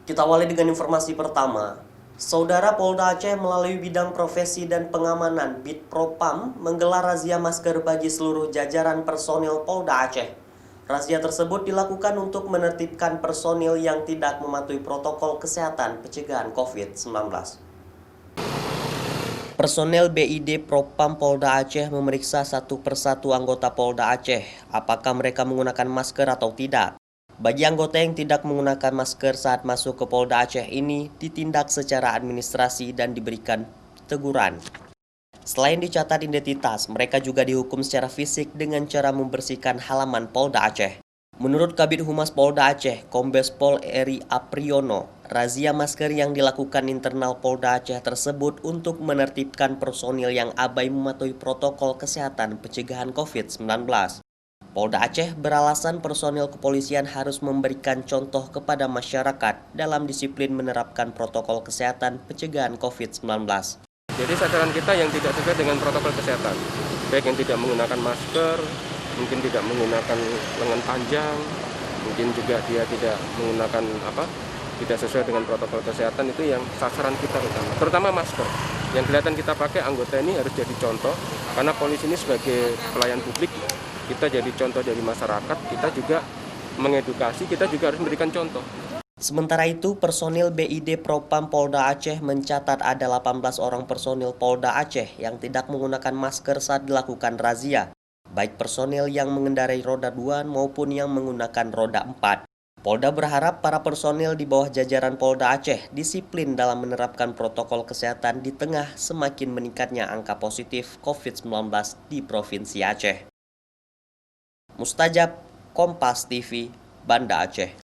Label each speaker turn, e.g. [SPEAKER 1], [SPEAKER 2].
[SPEAKER 1] Kita awali dengan informasi pertama. Saudara Polda Aceh melalui bidang profesi dan pengamanan Bitpropam menggelar razia masker bagi seluruh jajaran personil Polda Aceh. Razia tersebut dilakukan untuk menertibkan personil yang tidak mematuhi protokol kesehatan pencegahan COVID-19. Personel BID Propam Polda Aceh memeriksa satu persatu anggota Polda Aceh apakah mereka menggunakan masker atau tidak. Bagi anggota yang tidak menggunakan masker saat masuk ke Polda Aceh ini ditindak secara administrasi dan diberikan teguran. Selain dicatat identitas, mereka juga dihukum secara fisik dengan cara membersihkan halaman Polda Aceh. Menurut Kabid Humas Polda Aceh, Kombes Pol Eri Apriyono, razia masker yang dilakukan internal Polda Aceh tersebut untuk menertibkan personil yang abai mematuhi protokol kesehatan pencegahan COVID-19. Polda Aceh beralasan personil kepolisian harus memberikan contoh kepada masyarakat dalam disiplin menerapkan protokol kesehatan pencegahan COVID-19.
[SPEAKER 2] Jadi sasaran kita yang tidak sesuai dengan protokol kesehatan, baik yang tidak menggunakan masker, mungkin tidak menggunakan lengan panjang, mungkin juga dia tidak menggunakan tidak sesuai dengan protokol kesehatan, itu yang sasaran kita utama, terutama masker. Yang kelihatan kita pakai anggota ini harus jadi contoh, karena polisi ini sebagai pelayan publik, kita jadi contoh dari masyarakat, kita juga mengedukasi, kita juga harus memberikan contoh.
[SPEAKER 1] Sementara itu, personil BID Propam Polda Aceh mencatat ada 18 orang personil Polda Aceh yang tidak menggunakan masker saat dilakukan razia, baik personil yang mengendarai roda 2 maupun yang menggunakan roda 4. Polda berharap para personil di bawah jajaran Polda Aceh disiplin dalam menerapkan protokol kesehatan di tengah semakin meningkatnya angka positif COVID-19 di Provinsi Aceh. Mustajab, Kompas TV, Banda Aceh.